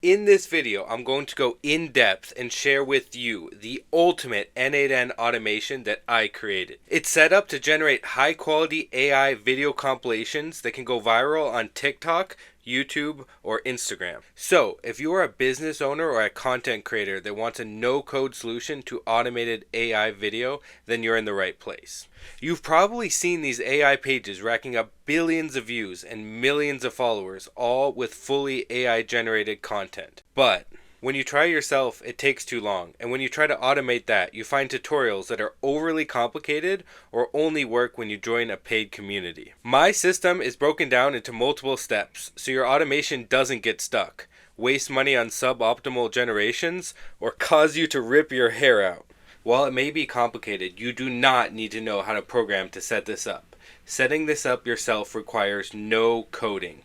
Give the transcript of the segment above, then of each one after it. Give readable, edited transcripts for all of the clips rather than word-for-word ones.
In this video, I'm going to go in depth and share with you the ultimate N8N automation that I created. It's set up to generate high quality AI video compilations that can go viral on TikTok, YouTube, or Instagram. So, if you are a business owner or a content creator that wants a no-code solution to automated AI video, then you're in the right place. You've probably seen these AI pages racking up billions of views and millions of followers, all with fully AI generated content. But when you try yourself, it takes too long, and when you try to automate that, you find tutorials that are overly complicated or only work when you join a paid community. My system is broken down into multiple steps, so your automation doesn't get stuck, waste money on suboptimal generations, or cause you to rip your hair out. While it may be complicated, you do not need to know how to program to set this up. Setting this up yourself requires no coding.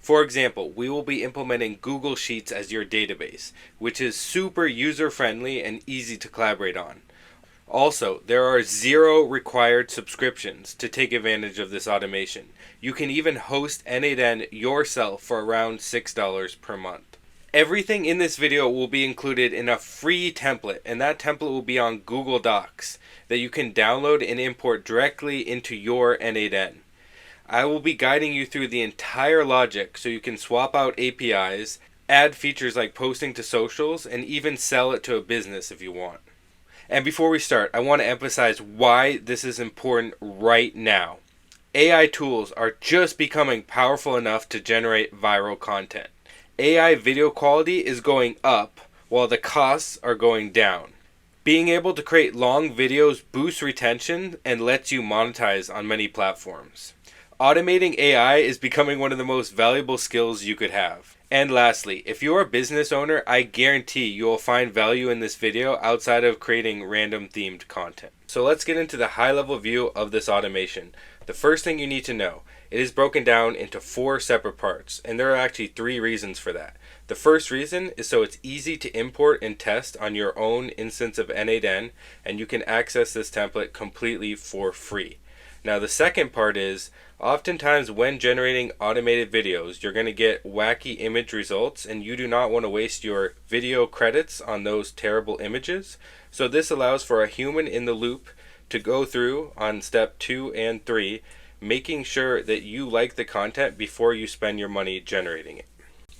For example, we will be implementing Google Sheets as your database, which is super user-friendly and easy to collaborate on. Also, there are 0 required subscriptions to take advantage of this automation. You can even host N8N yourself for around $6 per month. Everything in this video will be included in a free template, and that template will be on Google Docs that you can download and import directly into your N8N. I will be guiding you through the entire logic so you can swap out APIs, add features like posting to socials, and even sell it to a business if you want. And before we start, I want to emphasize why this is important right now. AI tools are just becoming powerful enough to generate viral content. AI video quality is going up while the costs are going down. Being able to create long videos boosts retention and lets you monetize on many platforms. Automating AI is becoming one of the most valuable skills you could have. And lastly, if you're a business owner, I guarantee you will find value in this video outside of creating random themed content. So let's get into the high-level view of this automation. The first thing you need to know, it is broken down into 4 separate parts, and there are actually 3 reasons for that. The first reason is so it's easy to import and test on your own instance of N8N, and you can access this template completely for free. Now the second part is, oftentimes when generating automated videos, you're going to get wacky image results, and you do not want to waste your video credits on those terrible images. So this allows for a human in the loop to go through on step 2 and 3, making sure that you like the content before you spend your money generating it.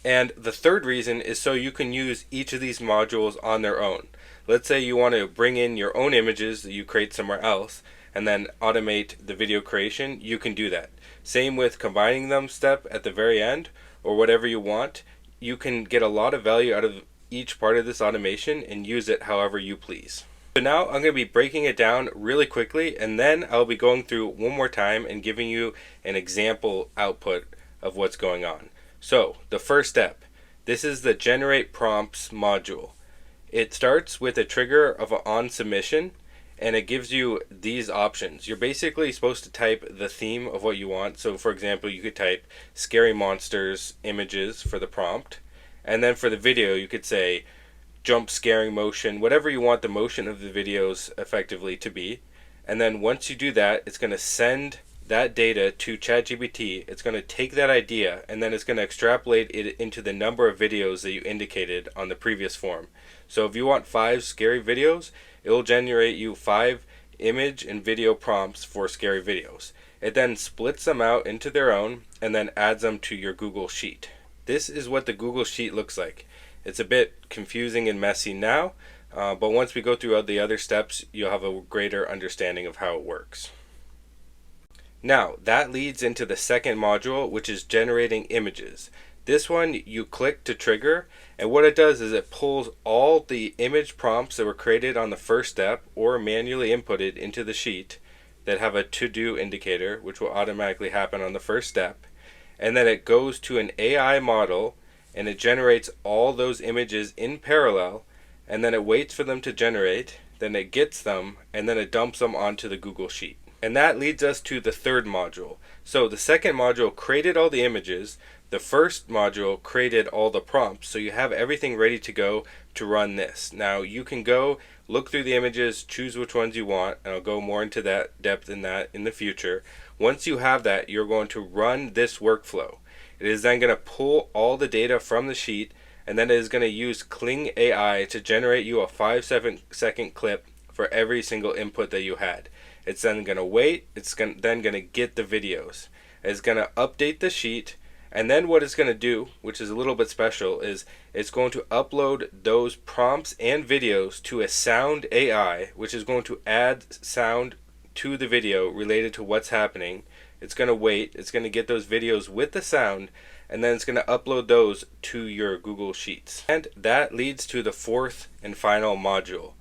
And the third reason is so you can use each of these modules on their own. Let's say you want to bring in your own images that you create somewhere else and then automate the video creation, you can do that. Same with combining them step at the very end or whatever you want. You can get a lot of value out of each part of this automation and use it however you please. So now I'm going to be breaking it down really quickly, and then I'll be going through one more time and giving you an example output of what's going on. So the first step, this is the generate prompts module. It starts with a trigger of an on submission, and it gives you these options. You're basically supposed to type the theme of what you want. So for example, you could type scary monsters images for the prompt, and then for the video you could say jump scaring motion, whatever you want the motion of the videos effectively to be. And then once you do that, it's going to send that data to ChatGPT. It's going to take that idea and then it's going to extrapolate it into the number of videos that you indicated on the previous form. So if you want 5 scary videos, it will generate you 5 image and video prompts for scary videos. It then splits them out into their own and then adds them to your Google Sheet. This is what the Google Sheet looks like. It's a bit confusing and messy now, but once we go through the other steps, you'll have a greater understanding of how it works. Now, that leads into the second module, which is generating images. This one you click to trigger, and what it does is it pulls all the image prompts that were created on the first step or manually inputted into the sheet that have a to-do indicator, which will automatically happen on the first step, and then it goes to an AI model and it generates all those images in parallel, and then it waits for them to generate, then it gets them, and then it dumps them onto the Google Sheet. And that leads us to the third module. So the second module created all the images, the first module created all the prompts, so you have everything ready to go to run this. Now you can go look through the images, choose which ones you want, and I'll go more into that depth in that in the future. Once you have that, you're going to run this workflow. It is then going to pull all the data from the sheet, and then it is going to use Kling AI to generate you a 5-second clip for every single input that you had. It's then going to wait, then going to get the videos. It's going to update the sheet, and then what it's going to do, which is a little bit special, is it's going to upload those prompts and videos to a sound AI, which is going to add sound to the video related to what's happening. It's going to wait, it's going to get those videos with the sound, and then it's going to upload those to your Google Sheets. And that leads to the fourth and final module.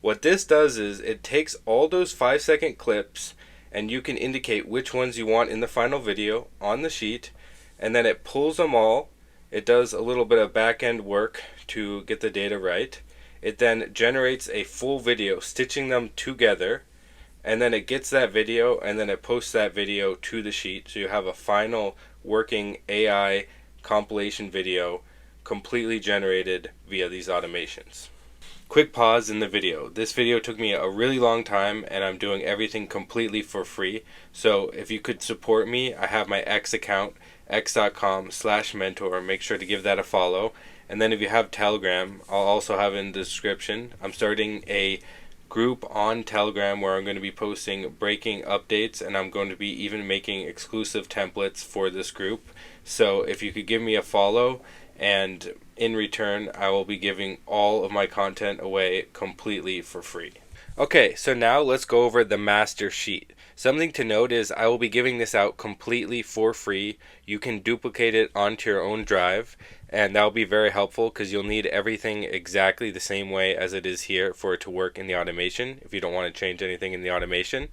What this does is it takes all those 5-second clips, and you can indicate which ones you want in the final video on the sheet, and then it pulls them all. It does a little bit of back-end work to get the data right. It then generates a full video, stitching them together, and then it gets that video, and then it posts that video to the sheet, so you have a final working AI compilation video completely generated via these automations. Quick pause in the video. This video took me a really long time, and I'm doing everything completely for free. So if you could support me, I have my X account, x.com/mentor. Make sure to give that a follow. And then if you have Telegram, I'll also have it in the description. I'm starting a group on Telegram where I'm going to be posting breaking updates, and I'm going to be even making exclusive templates for this group. So if you could give me a follow, and in return I will be giving all of my content away completely for free. Okay, so now let's go over the master sheet. Something to note is I will be giving this out completely for free. You can duplicate it onto your own drive, and that will be very helpful because you'll need everything exactly the same way as it is here for it to work in the automation if you don't want to change anything in the automation.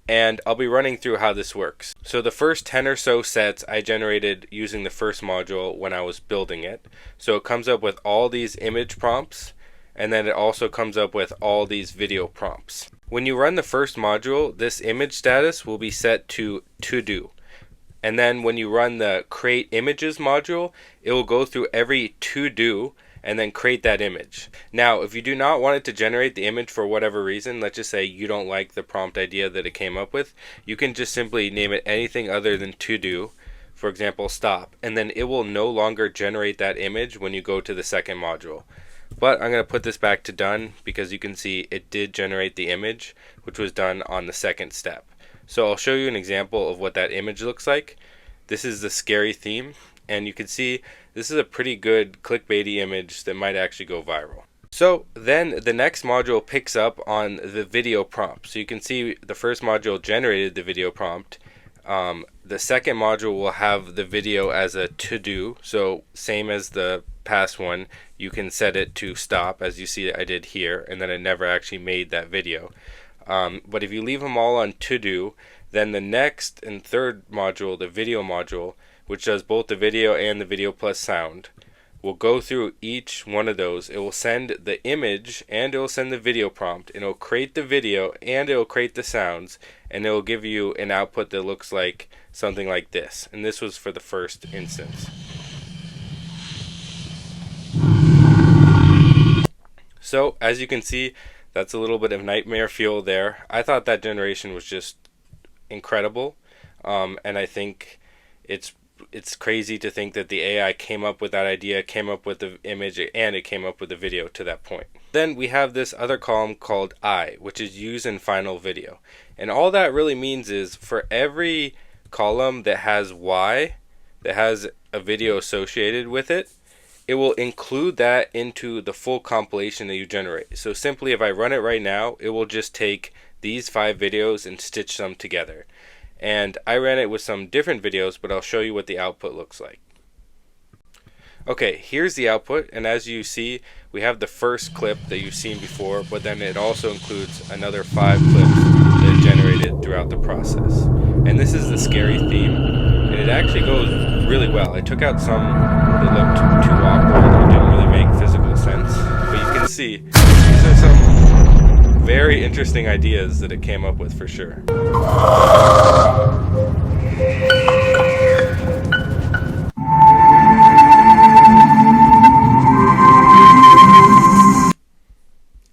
And I'll be running through how this works. So the first 10 or so sets I generated using the first module when I was building it. So it comes up with all these image prompts, and then it also comes up with all these video prompts. When you run the first module, this image status will be set to do. And then when you run the create images module, it will go through every to do and then create that image. Now, if you do not want it to generate the image for whatever reason, let's just say you don't like the prompt idea that it came up with, you can just simply name it anything other than to do, for example, stop, and then it will no longer generate that image when you go to the second module. But I'm going to put this back to done because you can see it did generate the image, which was done on the second step. So I'll show you an example of what that image looks like. This is the scary theme, and you can see this is a pretty good clickbaity image that might actually go viral. So then the next module picks up on the video prompt. So you can see the first module generated the video prompt. The second module will have the video as a to do. So same as the past one, you can set it to stop, as you see I did here, and then it never actually made that video. But if you leave them all on to do, then the next and third module, the video module, which does both the video and the video plus sound, will go through each one of those. It will send the image and it will send the video prompt, and it will create the video and it will create the sounds, and it will give you an output that looks like something like this. And this was for the first instance. So as you can see, that's a little bit of nightmare fuel there. I thought that generation was just incredible, and I think it's crazy to think that the AI came up with that idea, came up with the image, and it came up with the video to that point. Then we have this other column called I, which is use in final video. And all that really means is for every column that has Y, that has a video associated with it, it will include that into the full compilation that you generate. So simply if I run it right now, it will just take these 5 videos and stitch them together. And I ran it with some different videos, but I'll show you what the output looks like. Okay, here's the output, and as you see, we have the first clip that you've seen before, but then it also includes another 5 clips that are generated throughout the process. And this is the scary theme, and it actually goes really well. I took out some that looked too awkward and didn't really make physical sense, but you can see these are some very interesting ideas that it came up with for sure.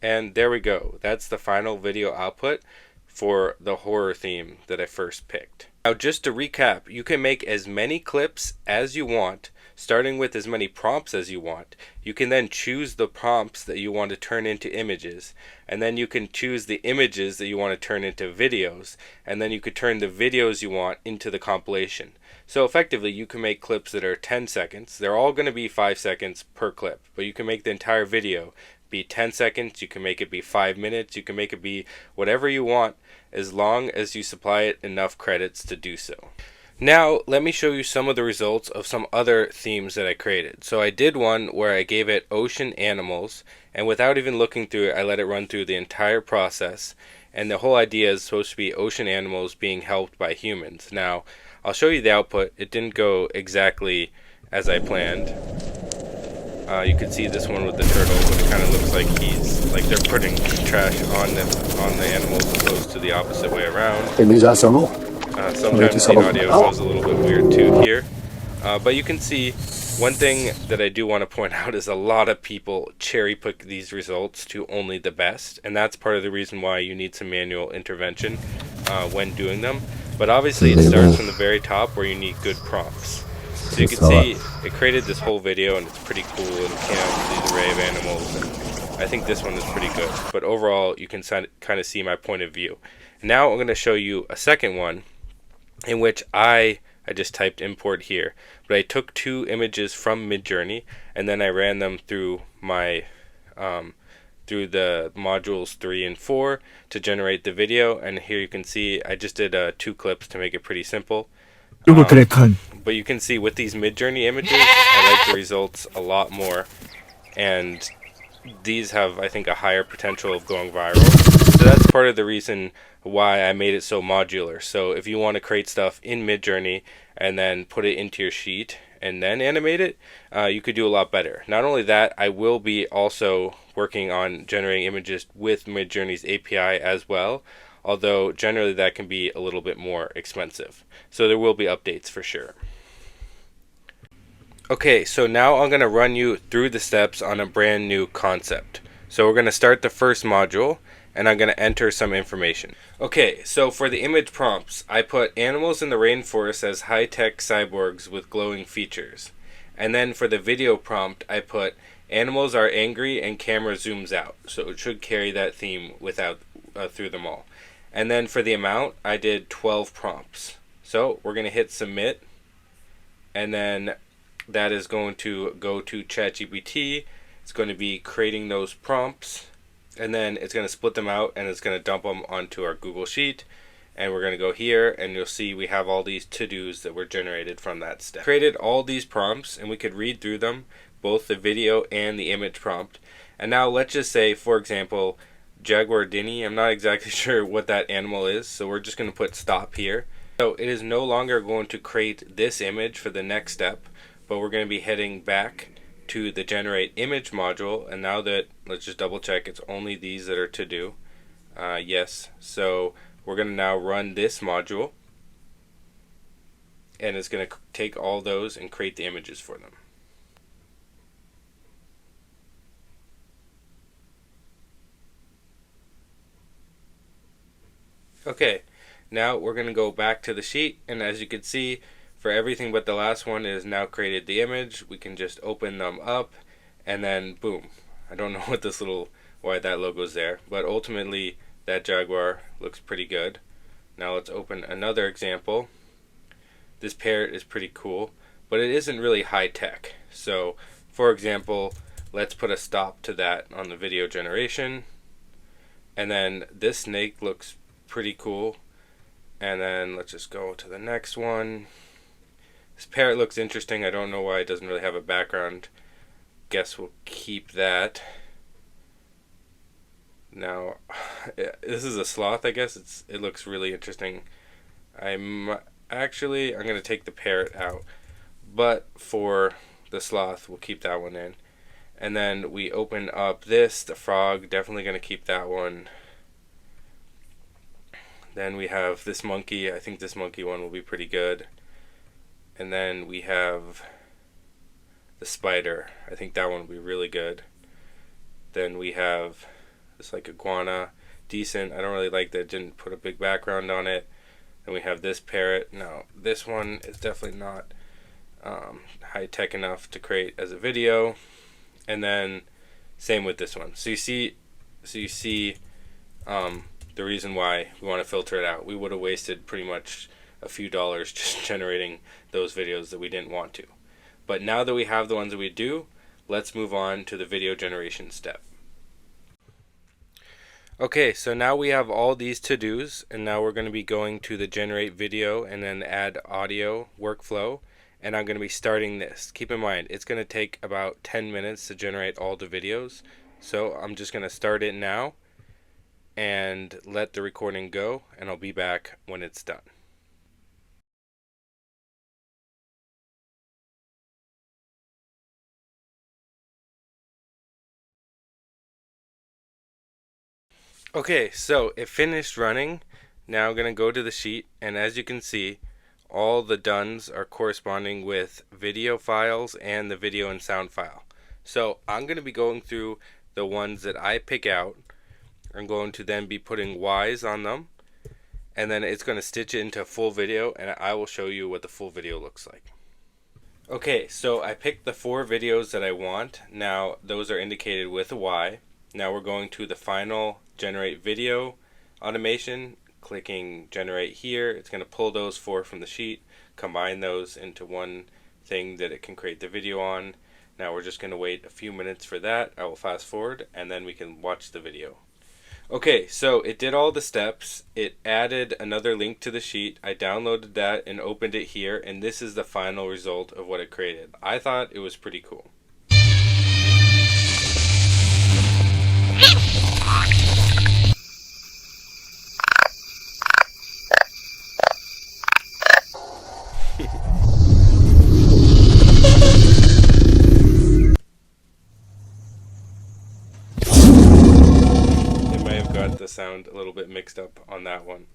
And there we go. That's the final video output for the horror theme that I first picked. Now just to recap, you can make as many clips as you want. starting with as many prompts as you want. You can then choose the prompts that you want to turn into images, and then you can choose the images that you want to turn into videos, and then you could turn the videos you want into the compilation. So effectively, you can make clips that are 10 seconds. They're all going to be 5 seconds per clip, but you can make the entire video be 10 seconds, you can make it be 5 minutes, you can make it be whatever you want, as long as you supply it enough credits to do so. Now, let me show you some of the results of some other themes that I created. So I did one where I gave it ocean animals, and without even looking through it, I let it run through the entire process. And the whole idea is supposed to be ocean animals being helped by humans. Now, I'll show you the output. It didn't go exactly as I planned. You can see this one with the turtle, but it kind of looks like they're putting trash on the animals as opposed to the opposite way around. Sometimes the audio goes a little bit weird too here. But you can see one thing that I do want to point out is a lot of people cherry pick these results to only the best, and that's part of the reason why you need some manual intervention when doing them. But obviously it starts from the very top where you need good prompts. So you can see it created this whole video, and it's pretty cool, and it came out with these array of animals, and I think this one is pretty good. But overall, you can kind of see my point of view. Now I'm going to show you a second one in which I just typed import here, but I took 2 images from Midjourney, and then I ran them through my through the modules 3 and 4 to generate the video. And here you can see I just did 2 clips to make it pretty simple. But you can see with these Midjourney images, I like the results a lot more, and these have, I think, a higher potential of going viral. So that's part of the reason why I made it so modular. So if you want to create stuff in Midjourney and then put it into your sheet and then animate it, you could do a lot better. Not only that, I will be also working on generating images with Midjourney's API as well, although generally that can be a little bit more expensive. So there will be updates for sure. Okay, so now I'm going to run you through the steps on a brand new concept. So we're going to start the first module, and I'm going to enter some information. Okay, so for the image prompts, I put animals in the rainforest as high-tech cyborgs with glowing features. And then for the video prompt, I put animals are angry and camera zooms out. So it should carry that theme through them all. And then for the amount, I did 12 prompts. So we're going to hit submit, and then that is going to go to ChatGPT. It's going to be creating those prompts, and then it's going to split them out, and it's going to dump them onto our Google Sheet. And we're going to go here, and you'll see we have all these to-dos that were generated from that step. Created all these prompts, and we could read through them, both the video and the image prompt. And now let's just say, for example, Jaguar Dinny. I'm not exactly sure what that animal is, so we're just going to put stop here. So it is no longer going to create this image for the next step, but we're going to be heading back to the generate image module. And now that, let's just double check, it's only these that are to do. Yes, so we're going to now run this module, and it's going to take all those and create the images for them. Okay, now we're going to go back to the sheet, and as you can see, for everything but the last one, it has now created the image. We can just open them up, and then boom. I don't know why that logo's there, but ultimately that Jaguar looks pretty good. Now let's open another example. This parrot is pretty cool, but it isn't really high tech. So for example, let's put a stop to that on the video generation, and then this snake looks pretty cool. And then let's just go to the next one. This parrot looks interesting. I don't know why it doesn't really have a background. Guess we'll keep that. Now, this is a sloth, I guess. It looks really interesting. I'm going to take the parrot out, but for the sloth, we'll keep that one in. And then we open up the frog, definitely going to keep that one. Then we have this monkey. I think this monkey one will be pretty good. And then we have the spider. I think that one will be really good. Then we have this iguana. Decent. I don't really like that it didn't put a big background on it. Then we have this parrot. Now, this one is definitely not high tech enough to create as a video, and then same with this one. So you see the reason why we want to filter it out. We would have wasted pretty much a few dollars just generating those videos that we didn't want to. But now that we have the ones that we do, let's move on to the video generation step. Okay, so now we have all these to-dos, and now we're going to be going to the generate video and then add audio workflow, and I'm going to be starting this. Keep in mind, it's going to take about 10 minutes to generate all the videos, so I'm just going to start it now and let the recording go, and I'll be back when it's done. Okay, so it finished running. Now I'm going to go to the sheet, and as you can see, all the dones are corresponding with video files and the video and sound file. So I'm going to be going through the ones that I pick out. I'm going to then be putting Ys on them, and then it's going to stitch it into a full video, and I will show you what the full video looks like. Okay, so I picked the 4 videos that I want. Now those are indicated with a Y. Now we're going to the final generate video automation, clicking generate here. It's going to pull those 4 from the sheet, combine those into one thing that it can create the video on. Now we're just going to wait a few minutes for that. I will fast forward and then we can watch the video. Okay, so it did all the steps. It added another link to the sheet. I downloaded that and opened it here, and this is the final result of what it created. I thought it was pretty cool. The sound a little bit mixed up on that one.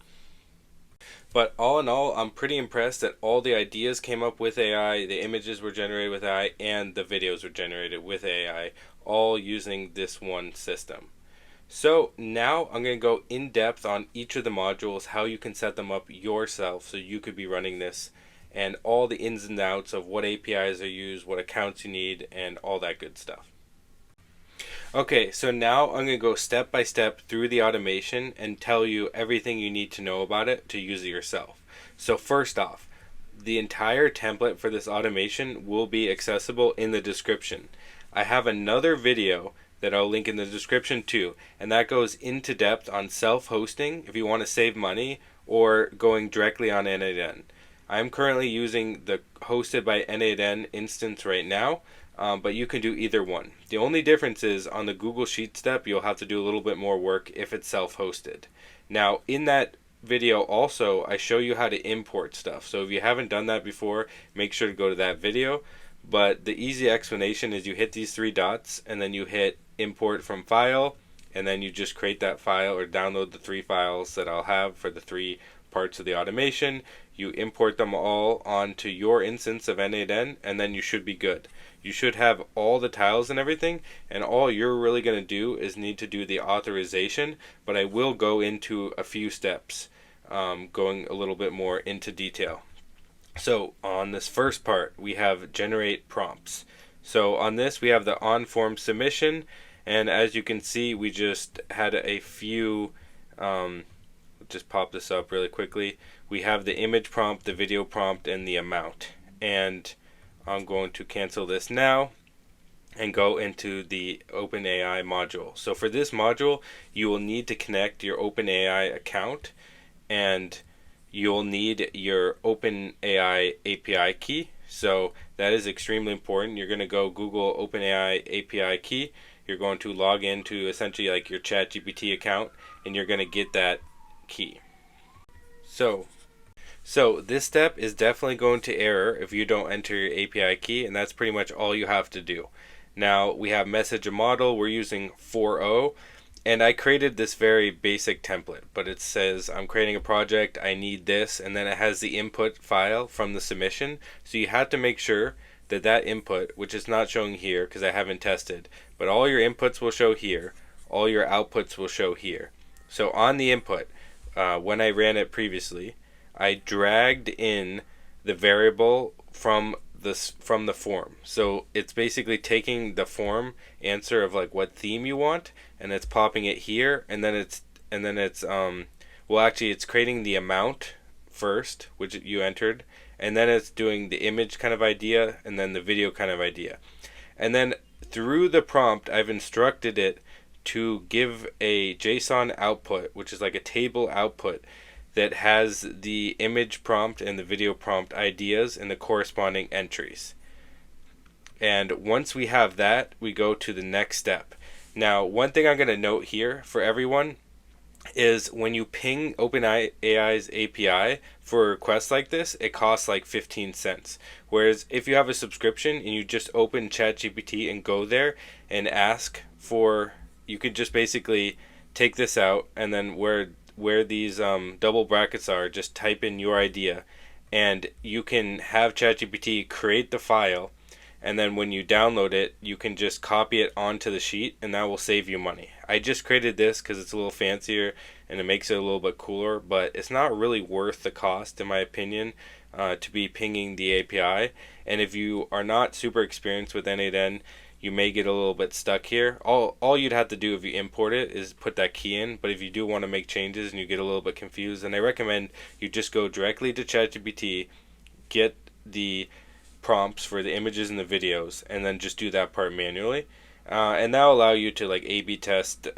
But all in all, I'm pretty impressed that all the ideas came up with AI, the images were generated with AI, and the videos were generated with AI, all using this one system. So now I'm going to go in depth on each of the modules, how you can set them up yourself so you could be running this, and all the ins and outs of what APIs are used, what accounts you need, and all that good stuff. Okay, so now I'm going to go step by step through the automation and tell you everything you need to know about it to use it yourself. So first off, the entire template for this automation will be accessible in the description. I have another video that I'll link in the description too, and that goes into depth on self-hosting if you want to save money or going directly on N8N. I'm currently using the hosted by N8N instance right now, but you can do either one. The only difference is on the Google Sheet step, you'll have to do a little bit more work if it's self-hosted. Now, in that video also, I show you how to import stuff. So if you haven't done that before, make sure to go to that video. But the easy explanation is you hit these 3 dots, and then you hit import from file, and then you just create that file or download the 3 files that I'll have for the 3 parts of the automation. You import them all onto your instance of N8N, and then you should be good. You should have all the tiles and everything, and all you're really going to do is need to do the authorization, but I will go into a few steps, going a little bit more into detail. So on this first part, we have generate prompts. So on this, we have the on form submission, and as you can see, we just had a few, just pop this up really quickly. We have the image prompt, the video prompt, and the amount. And I'm going to cancel this now and go into the OpenAI module. So for this module, you will need to connect your OpenAI account, and you'll need your OpenAI API key. So that is extremely important. You're going to go Google OpenAI API key. You're going to log into essentially like your ChatGPT account, and you're going to get that key. So this step is definitely going to error if you don't enter your API key, and that's pretty much all you have to do. Now we have message a model. We're using 4.0, and I created this very basic template, but it says I'm creating a project, I need this, and then it has the input file from the submission. So you have to make sure that that input, which is not showing here because I haven't tested, but all your inputs will show here, all your outputs will show here. So on the input, when I ran it previously, I dragged in the variable from from the form. So it's basically taking the form answer of like what theme you want, and it's popping it here, and then it's well, actually it's creating the amount first, which you entered, and then it's doing the image kind of idea and then the video kind of idea. And then through the prompt, I've instructed it to give a JSON output, which is like a table output that has the image prompt and the video prompt ideas and the corresponding entries. And once we have that, we go to the next step. Now, one thing I'm going to note here for everyone is when you ping OpenAI's API for requests like this, it costs like 15 cents. Whereas if you have a subscription and you just open ChatGPT and go there and ask for, you could just basically take this out, and then where these double brackets are, just type in your idea, and you can have ChatGPT create the file, and then when you download it, you can just copy it onto the sheet, and that will save you money. I just created this because it's a little fancier and it makes it a little bit cooler, but it's not really worth the cost, in my opinion, to be pinging the API. And if you are not super experienced with N8N, you may get a little bit stuck here. All you'd have to do if you import it is put that key in, but if you do want to make changes and you get a little bit confused, then I recommend you just go directly to ChatGPT, get the prompts for the images and the videos, and then just do that part manually. And that'll allow you to like A/B test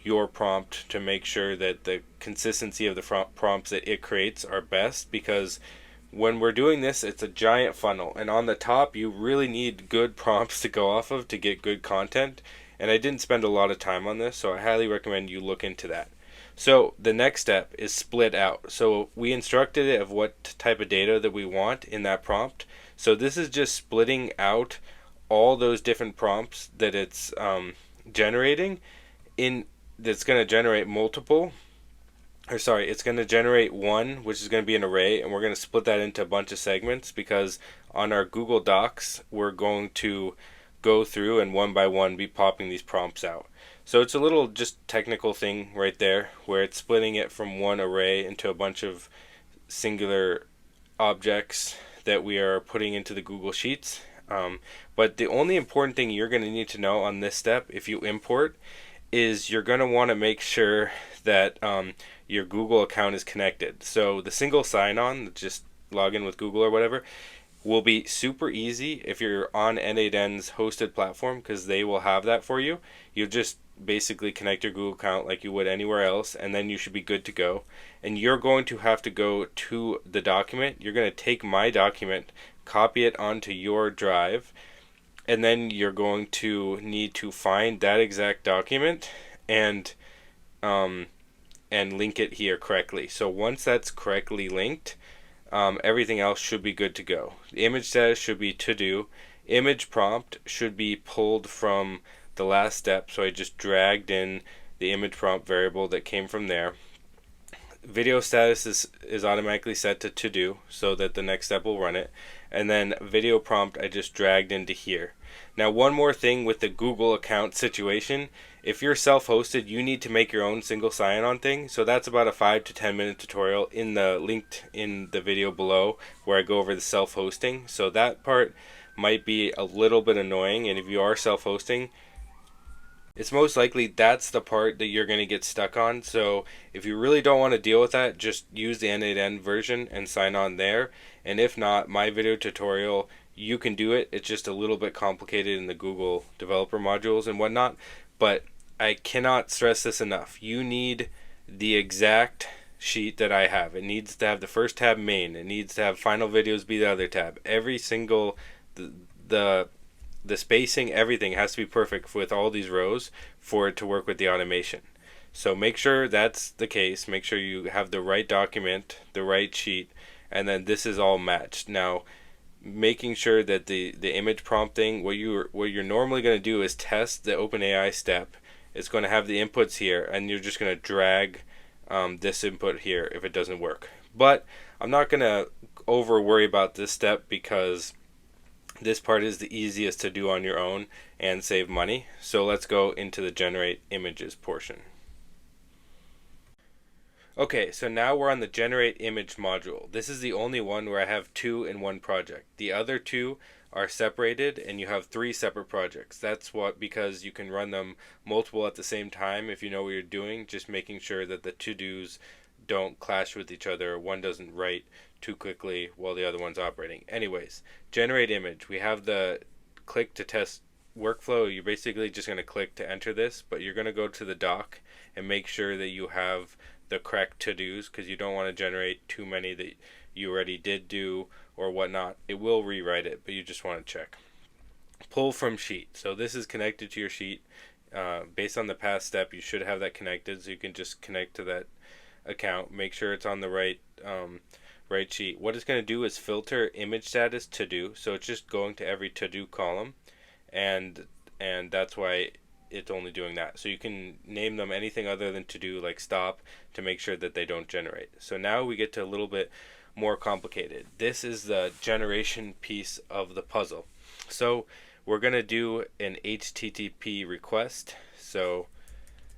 your prompt to make sure that the consistency of the prompts that it creates are best, because when we're doing this, it's a giant funnel, and on the top you really need good prompts to go off of to get good content. And I didn't spend a lot of time on this, so I highly recommend you look into that. So the next step is split out. So we instructed it of what type of data that we want in that prompt. So this is just splitting out all those different prompts that it's generating in, that's going to generate multiple, or sorry, it's going to generate one, which is going to be an array, and we're going to split that into a bunch of segments, because on our Google Docs, we're going to go through and one by one be popping these prompts out. So it's a little just technical thing right there, where it's splitting it from one array into a bunch of singular objects that we are putting into the Google Sheets. But the only important thing you're going to need to know on this step, if you import, is you're going to want to make sure that your Google account is connected. So the single sign-on, just log in with Google or whatever, will be super easy if you're on N8N's hosted platform, because they will have that for you. You just basically connect your Google account like you would anywhere else, and then you should be good to go. And you're going to have to go to the document. You're going to take my document, copy it onto your drive, and then you're going to need to find that exact document and link it here correctly. So once that's correctly linked, everything else should be good to go. The image status should be to do. Image prompt should be pulled from the last step, so I just dragged in the image prompt variable that came from there. Video status is automatically set to do, so that the next step will run it. And then video prompt I just dragged into here. Now one more thing with the Google account situation, if you're self-hosted, you need to make your own single sign-on thing. So that's about a 5 to 10 minute tutorial in the linked in the video below, where I go over the self-hosting. So that part might be a little bit annoying, and if you are self-hosting, it's most likely that's the part that you're going to get stuck on. So if you really don't want to deal with that, just use the N8N version and sign on there. And if not, my video tutorial, you can do it. It's just a little bit complicated in the Google developer modules and whatnot. But I cannot stress this enough. You need the exact sheet that I have. It needs to have the first tab main. It needs to have final videos be the other tab. Every single, the spacing, everything has to be perfect with all these rows for it to work with the automation. So make sure that's the case. Make sure you have the right document, the right sheet, and then this is all matched. Now, making sure that the image prompting, what you're normally going to do is test the OpenAI step. It's going to have the inputs here, and you're just going to drag this input here if it doesn't work. But I'm not going to over worry about this step, because this part is the easiest to do on your own and save money. So let's go into the generate images portion. Okay, so now we're on the generate image module. This is the only one where I have two in one project. The other two are separated and you have three separate projects. That's what, because you can run them multiple at the same time if you know what you're doing, just making sure that the to-dos don't clash with each other. One doesn't write too quickly while the other one's operating. Anyways, generate image. We have the click to test workflow. You're basically just going to click to enter this, but you're going to go to the doc and make sure that you have the correct to-dos, because you don't want to generate too many that you already did do or whatnot. It will rewrite it, but you just want to check. Pull from sheet. So this is connected to your sheet. Based on the past step, you should have that connected, so you can just connect to that account. Make sure it's on the right sheet. What it's going to do is filter image status to do, so it's just going to every to do column, and that's why it's only doing that. So you can name them anything other than to do, like stop, to make sure that they don't generate. So now we get to a little bit more complicated. This is the generation piece of the puzzle. So we're going to do an HTTP request. So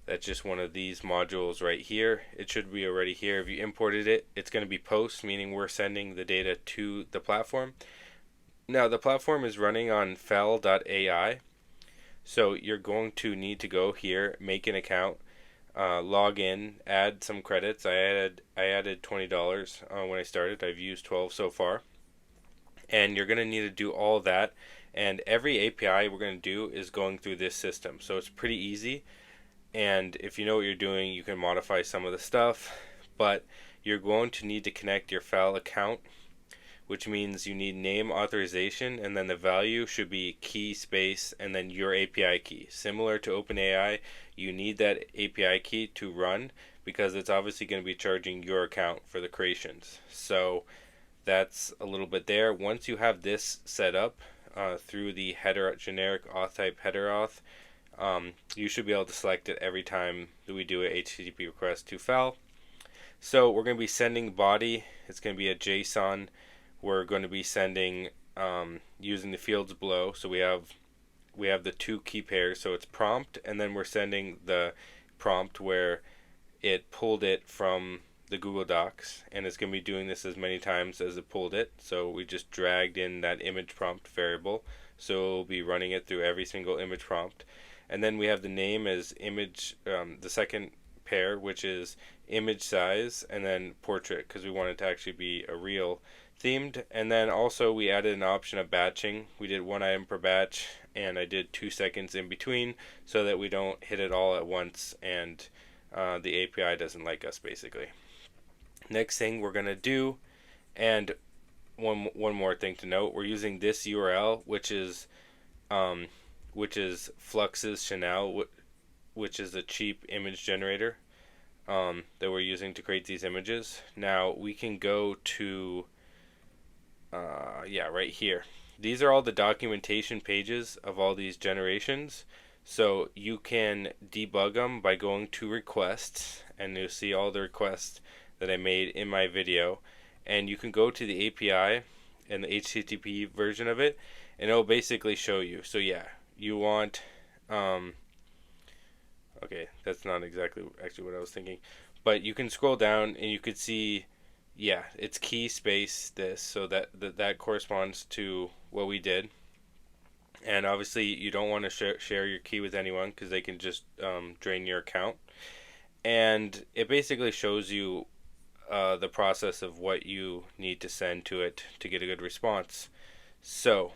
that's just one of these modules right here. It should be already here. If you imported it, it's going to be post, meaning we're sending the data to the platform. Now the platform is running on fel.ai. So you're going to need to go here, make an account, log in, add some credits. I added $20 when I started. I've used 12 so far. And you're going to need to do all that. And every API we're going to do is going through this system. So it's pretty easy. And if you know what you're doing, you can modify some of the stuff. But you're going to need to connect your Fel account, which means you need name, authorization, and then the value should be key space and then your API key. Similar to OpenAI, you need that API key to run because it's obviously going to be charging your account for the creations. So that's a little bit there. Once you have this set up through the header generic auth type header auth, you should be able to select it every time that we do a HTTP request to Fel. So we're going to be sending body. It's going to be a JSON. We're going to be sending using the fields below. So we have the two key pairs. So it's prompt, and then we're sending the prompt where it pulled it from the Google Docs, and it's going to be doing this as many times as it pulled it. So we just dragged in that image prompt variable. So we'll be running it through every single image prompt. And then we have the name as image, the second pair, which is image size, and then portrait, because we want it to actually be a real themed. And then also we added an option of batching. We did 1 item per batch, and I did 2 seconds in between so that we don't hit it all at once and the API doesn't like us, basically. Next thing we're going to do, and one more thing to note, we're using this URL, which is Flux's Schnell, which is a cheap image generator that we're using to create these images. Now we can go to right here. These are all the documentation pages of all these generations. So you can debug them by going to requests, and you'll see all the requests that I made in my video. And you can go to the API and the HTTP version of it, and it'll basically show you. So yeah, you want okay, that's not exactly actually what I was thinking, but you can scroll down and you could see, yeah, it's key space this, so that corresponds to what we did. And obviously you don't want to share your key with anyone because they can just drain your account. And it basically shows you the process of what you need to send to it to get a good response. So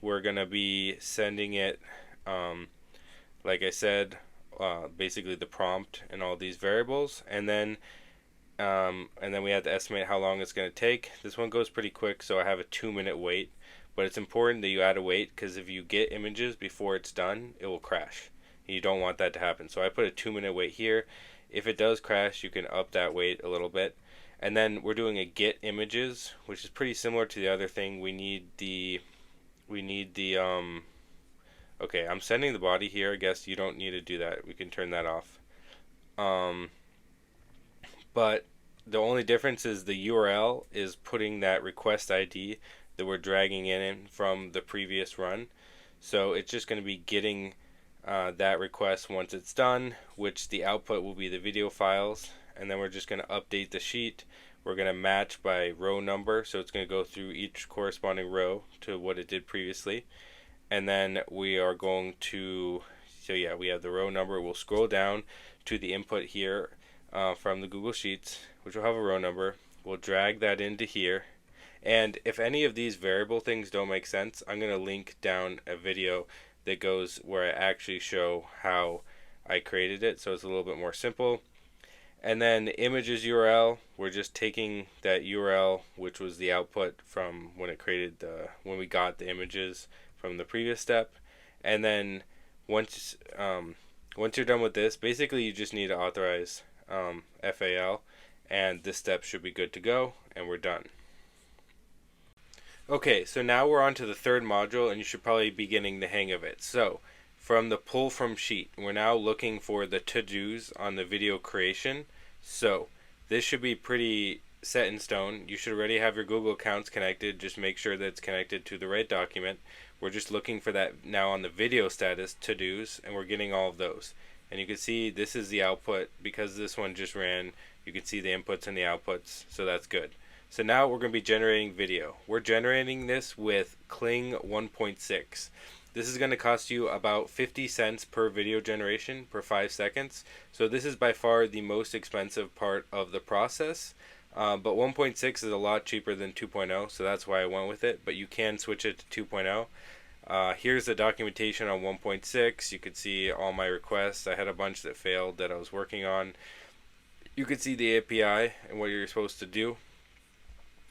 we're gonna be sending it, like I said, basically the prompt and all these variables, and then we have to estimate how long it's going to take. This one goes pretty quick, so I have a 2-minute wait, but it's important that you add a wait because if you get images before it's done, it will crash. You don't want that to happen. So I put a 2-minute wait here. If it does crash, you can up that wait a little bit. And then we're doing a get images, which is pretty similar to the other thing. We need the okay, I'm sending the body here. I guess you don't need to do that. We can turn that off. But the only difference is the URL is putting that request ID that we're dragging in from the previous run. So it's just going to be getting that request once it's done, which the output will be the video files, and then we're just going to update the sheet. We're going to match by row number, so it's going to go through each corresponding row to what it did previously. And then we are going to, so yeah, we have the row number. We'll scroll down to the input here from the Google Sheets, which will have a row number. We'll drag that into here. And if any of these variable things don't make sense, I'm going to link down a video that goes where I actually show how I created it, so it's a little bit more simple. And then the images URL, we're just taking that URL, which was the output from when it created when we got the images from the previous step. And then once you're done with this, basically you just need to authorize FAL, and this step should be good to go, and we're done. Okay, so now we're on to the third module, and you should probably be getting the hang of it. So, from the pull from sheet, we're now looking for the to-dos on the video creation. So, this should be pretty set in stone. You should already have your Google accounts connected. Just make sure that it's connected to the right document. We're just looking for that now on the video status to-dos, and we're getting all of those. And you can see this is the output. Because this one just ran, you can see the inputs and the outputs, so that's good. So now we're going to be generating video. We're generating this with Kling 1.6. This is going to cost you about 50 cents per video generation per 5 seconds. So this is by far the most expensive part of the process. But 1.6 is a lot cheaper than 2.0, so that's why I went with it. But you can switch it to 2.0. Here's the documentation on 1.6. You could see all my requests. I had a bunch that failed that I was working on. You could see the API and what you're supposed to do.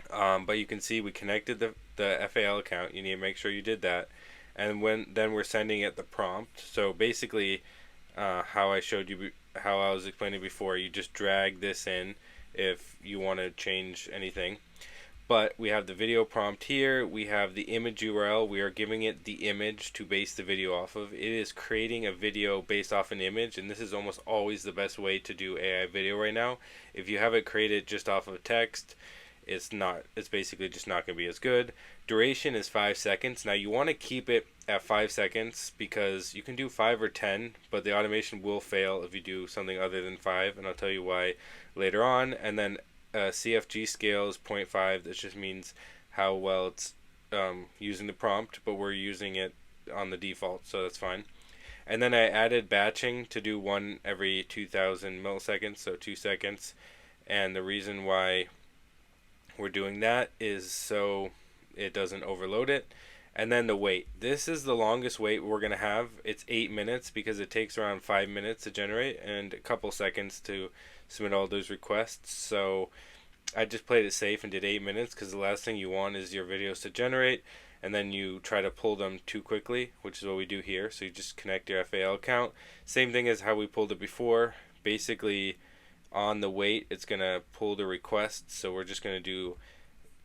But you can see we connected the FAL account. You need to make sure you did that. And then we're sending it the prompt. So basically, how I was explaining before, you just drag this in if you want to change anything. But we have the video prompt here. We have the image URL. We are giving it the image to base the video off of. It is creating a video based off an image, and this is almost always the best way to do AI video right now. If you have it created just off of text, it's basically just not going to be as good. Duration is 5 seconds. Now you want to keep it at 5 seconds because you can do 5 or 10, but the automation will fail if you do something other than 5, and I'll tell you why later on. And then CFG scale is 0.5. This just means how well it's using the prompt, but we're using it on the default, so that's fine. And then I added batching to do one every 2000 milliseconds, so 2 seconds. And the reason why we're doing that is so it doesn't overload it. And then the wait. This is the longest wait we're going to have. It's 8 minutes because it takes around 5 minutes to generate and a couple seconds to submit all those requests. So I just played it safe and did 8 minutes because the last thing you want is your videos to generate and then you try to pull them too quickly, which is what we do here. So you just connect your FAL account. Same thing as how we pulled it before. Basically, on the wait, it's going to pull the request. So we're just going to do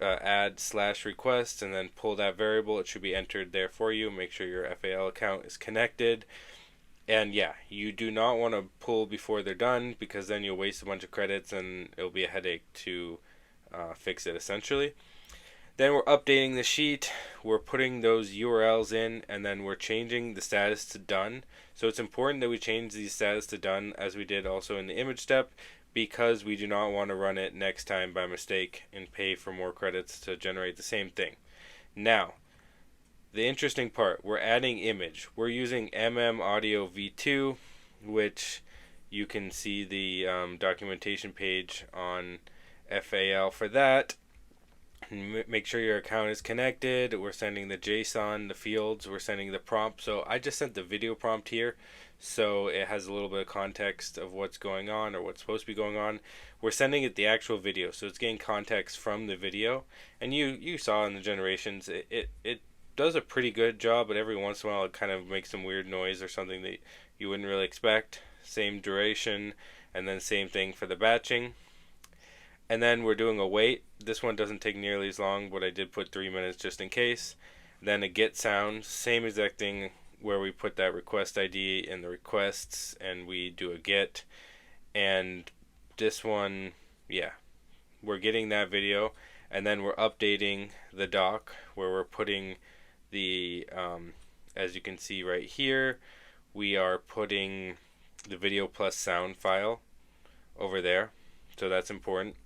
add/request and then pull that variable. It should be entered there for you. Make sure your FAL account is connected. And yeah, you do not want to pull before they're done because then you'll waste a bunch of credits and it'll be a headache to fix it essentially. Then we're updating the sheet, we're putting those URLs in, and then we're changing the status to done. So it's important that we change the status to done as we did also in the image step because we do not want to run it next time by mistake and pay for more credits to generate the same thing. Now, the interesting part, we're adding image. We're using Audio V2, which you can see the documentation page on FAL for that. Make sure your account is connected. We're sending the JSON, the fields, we're sending the prompt. So I just sent the video prompt here, so it has a little bit of context of what's going on or what's supposed to be going on. We're sending it the actual video, so it's getting context from the video. And you saw in the generations, it does a pretty good job, but every once in a while it kind of makes some weird noise or something that you wouldn't really expect. Same duration, and then same thing for the batching. And then we're doing a wait. This one doesn't take nearly as long, but I did put 3 minutes just in case. Then a get sound, same exact thing where we put that request ID in the requests and we do a get. And this one, yeah, we're getting that video. And then we're updating the doc where we're putting the, as you can see right here, we are putting the video plus sound file over there. so that's important.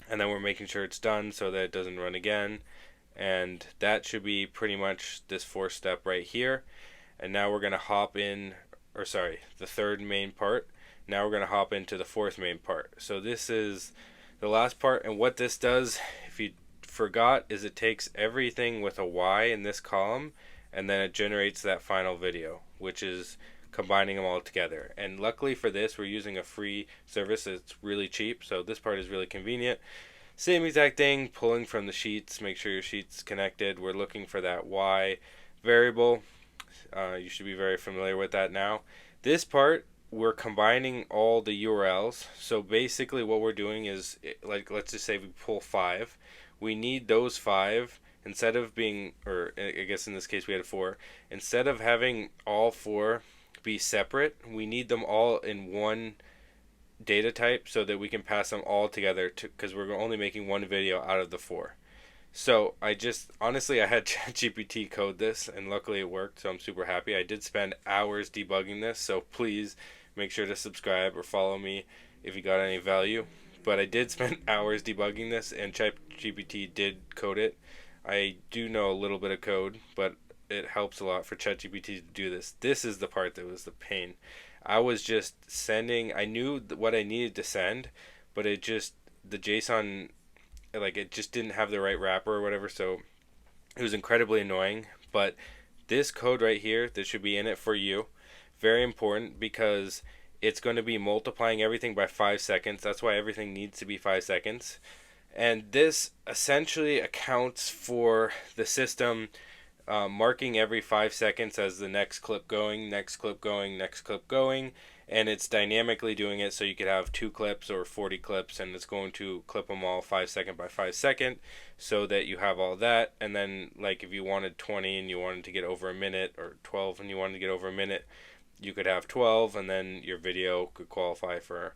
And then we're making sure it's done so that it doesn't run again. And that should be pretty much this fourth step right here. And now we're going to hop in, or sorry, the third main part. Now we're going to hop into the fourth main part. So this is the last part, and what this does, if you forgot, is it takes everything with a Y in this column, and then it generates that final video, which is combining them all together. And luckily for this, we're using a free service that's really cheap, so this part is really convenient. Same exact thing, pulling from the sheets, make sure your sheet's connected. We're looking for that Y variable. You should be very familiar with that now. This part, we're combining all the URLs. So basically what we're doing is, like, let's just say we pull 5. We need those 5, instead of being, or I guess in this case we had 4, instead of having all 4 be separate, we need them all in one data type so that we can pass them all together, because we're only making one video out of the 4. So I had ChatGPT code this, and luckily it worked, so I'm super happy. I did spend hours debugging this, so please make sure to subscribe or follow me if you got any value. But I did spend hours debugging this, and ChatGPT did code it. I do know a little bit of code, but it helps a lot for ChatGPT to do this. This is the part that was the pain. I was just sending, I knew what I needed to send, but the JSON, like, it just didn't have the right wrapper or whatever, so it was incredibly annoying. But this code right here, this should be in it for you, very important, because it's going to be multiplying everything by 5 seconds. That's why everything needs to be 5 seconds. And this essentially accounts for the system marking every 5 seconds as the next clip going, next clip going, next clip going, and it's dynamically doing it so you could have 2 clips or 40 clips, and it's going to clip them all 5 second by 5 second so that you have all that. And then, like, if you wanted 20 and you wanted to get over a minute, or 12 and you wanted to get over a minute, you could have 12, and then your video could qualify for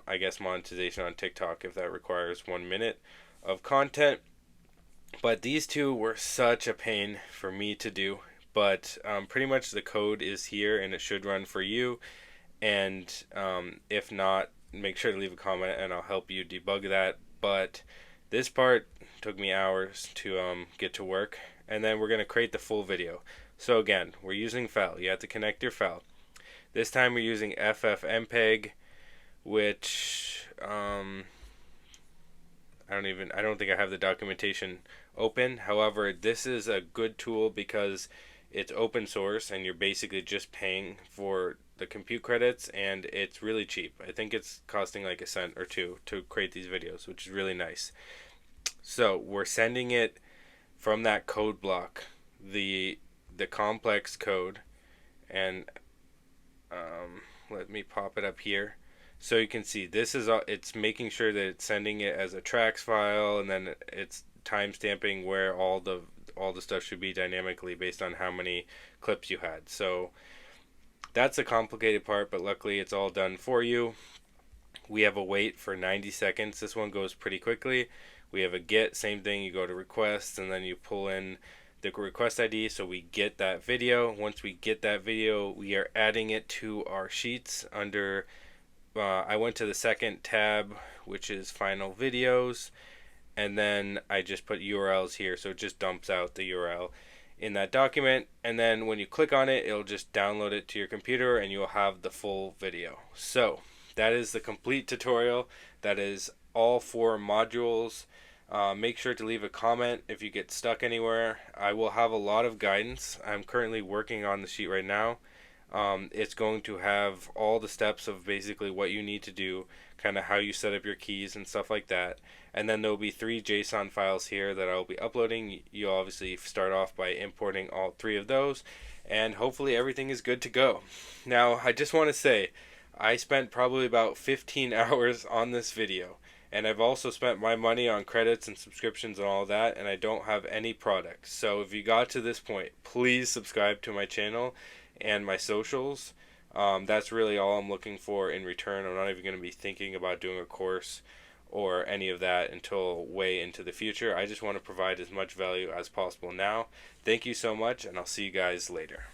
I guess monetization on TikTok if that requires 1 minute of content. But these two were such a pain for me to do. But pretty much the code is here, and it should run for you. And if not, make sure to leave a comment and I'll help you debug that. But this part took me hours to get to work. And then we're going to create the full video. So again, we're using file. You have to connect your file. This time we're using FFMPEG, which I don't think I have the documentation open. However, this is a good tool because it's open source and you're basically just paying for the compute credits, and it's really cheap. I think it's costing like $0.01 or $0.02 to create these videos, which is really nice. So we're sending it from that code block, the complex code, and let me pop it up here. So you can see this is it's making sure that it's sending it as a tracks file, and then it's timestamping where all the stuff should be dynamically based on how many clips you had. So that's a complicated part, but luckily it's all done for you. We have a wait for 90 seconds. This one goes pretty quickly. We have a get, same thing. You go to requests and then you pull in the request ID, so we get that video. Once we get that video, we are adding it to our sheets under I went to the second tab, which is final videos, and then I just put URLs here, so it just dumps out the URL in that document. And then when you click on it, it'll just download it to your computer and you'll have the full video. So that is the complete tutorial. That is all 4 modules. Make sure to leave a comment if you get stuck anywhere. I will have a lot of guidance. I'm currently working on the sheet right now. It's going to have all the steps of basically what you need to do, kind of how you set up your keys and stuff like that. And then there'll be 3 JSON files here that I'll be uploading. You'll obviously start off by importing all 3 of those, and hopefully everything is good to go. Now, I just want to say, I spent probably about 15 hours on this video, and I've also spent my money on credits and subscriptions and all that, and I don't have any products. So if you got to this point, please subscribe to my channel and my socials. That's really all I'm looking for in return. I'm not even going to be thinking about doing a course or any of that until way into the future. I just want to provide as much value as possible now. Thank you so much, and I'll see you guys later.